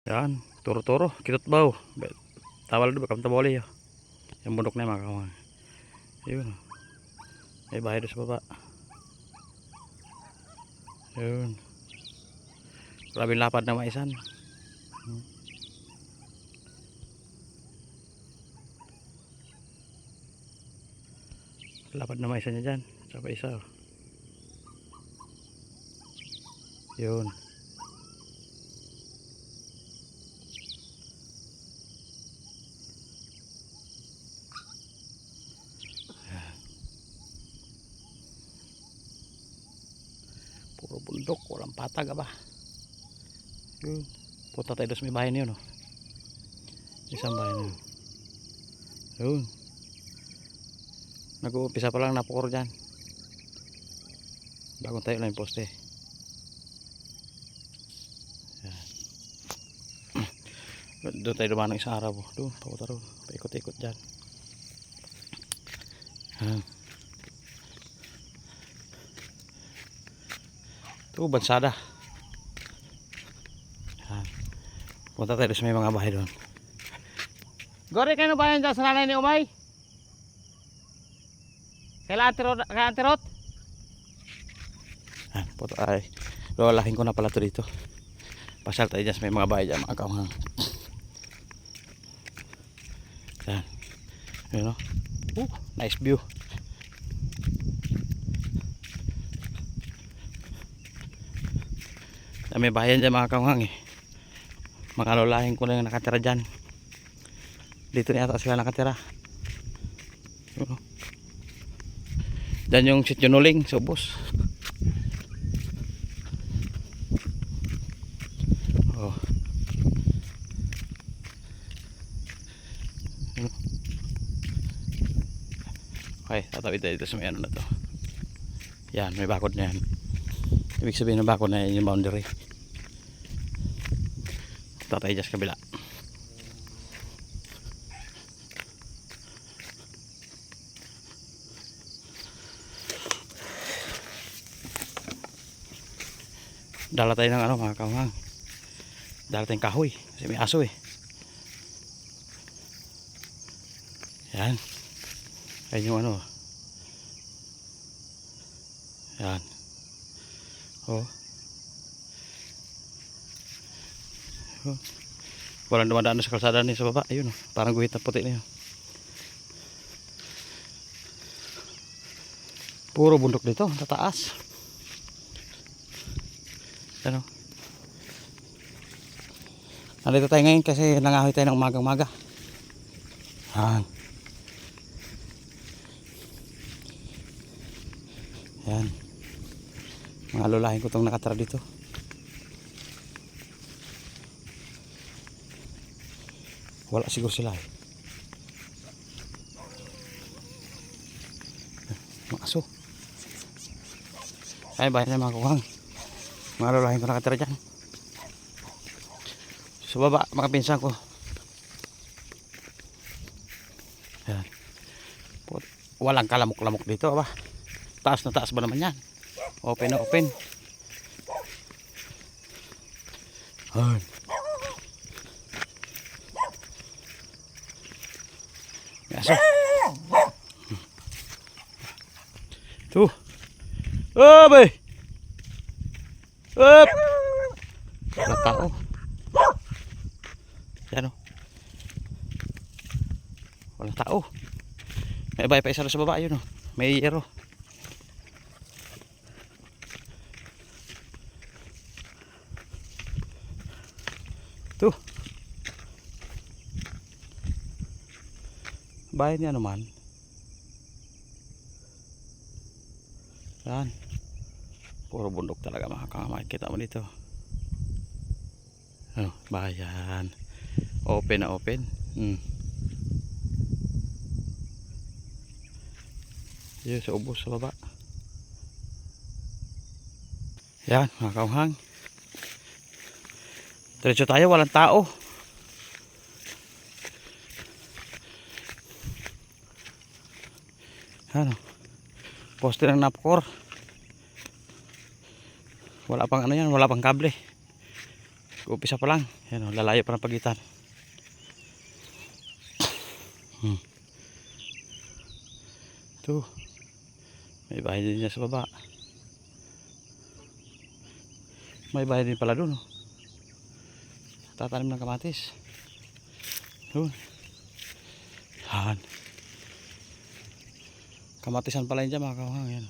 Yan, turo-turo, kitot baw. Tawal doon, bakam taboli yo. Yung bundok na yung mga kawang. Yun. May bahay doon sa baba. Yun. Maraming lapad na maisan. Lapad na maisan niya dyan. Saka isa. Yun. Puro bundok, walang patag ba. Yun. Punta tayo doon sa may bahay niyo, no? Isang bahay niyo. Yun. Nag-uumpisa pa lang napukor dyan. Bagong tayo lang yung poste. Doon tayo dumaan ng isang araw. Doon, papunta ron. Paikot-ikot dyan. Ito, bansada. Punta tayo sa may mga bahay doon. Gori, kayo ba yan dyan sa nanay ni Umay? Kailan antirot? Puto ay. Lalaking ko na pala to dito. Pasal tayo dyan sa may mga bahay dyan, mga kawang. Yan. Yun o. Nice view. May bayan dyan mga kawang eh. Mga lolahin ko na yung nakatira dyan. Dito na yata sila nakatira. Yun o. Dyan yung sityo nuling sa ubos. Oh. Okay, tatawid tayo dito sa may ano na to. Yan, may bakod na yan. Ibig sabihin ng bakod na yan yung boundary. Tatay dyan sa kabila. Dala tayo ng ano mga kawang. Dala tayong kahoy. Kasi may aso eh. Yan. Yan yung ano. Yan. Oh. Oh. Walang dumadaan sa kalsada ni sa baba. Ayun oh. Parang guhit na puti na yun. Puro bundok dito. Tataas. Yan oh. Nandito tayo ngayon kasi nangahoy tayo ng umagang-umaga. Yan. Yan. Mga lolahin ko itong nakatara dito. Wala siguro sila eh. Mga aso. Ay bahay na mga kuhang. Mga lolahin ko nakatira dyan. Sa baba mga pinsan ko. Yan. Walang kalamok-lamok dito ba. Taas na taas ba naman yan. Open na open. Yan. May aso. Tuh. Oh boy. Up. Wala tao. Yan o. Wala tao. May bahay pa isa sa baba yun o. May yero. Tuh. Bahay niya naman. Yan. Puro bundok talaga makikita mo dito. Oh, bayan. Open na open. Yun sa ubos sa baba. Yan mga kauhang. Diretso tayo, walang tao. Ano? Poste ng napkor. Wala pang ano yan, wala pang kable. Umpisa pa lang. Yan o, lalayo pa ng pagitan. Ito. May bahay din niya sa baba. May bahay din pala doon. Tatanim ng kamatis. Doon. Han. Kamatisan pala yun dyan mga kawang. Yan.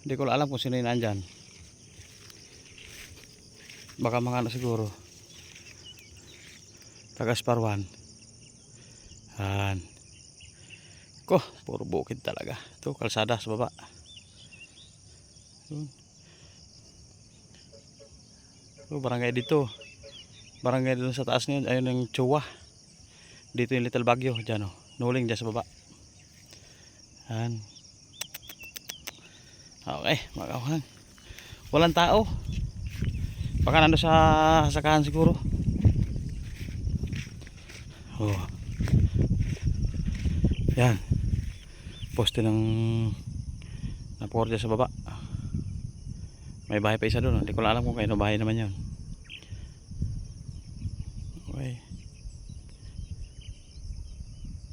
Hindi ko alam kung sino yung nandyan. Baka mga ano siguro. Taga-Sparwan. Han. Ko, puro bukid talaga. Ito, kalsada sa baba. Ito, barangay dito. Barangay dito sa taas ngayon. Ayun yung Chua. Dito yung Little Baguio. Diyan o. Nuling dyan sa baba. Han. Okay, mga kawang. Walang tao. Baka nando sa sakahan siguro. Oh. Yan. Poste ng naport sa baba. May bahay pa isa doon. Hindi ko alam kung kayo bahay naman yun. Okay.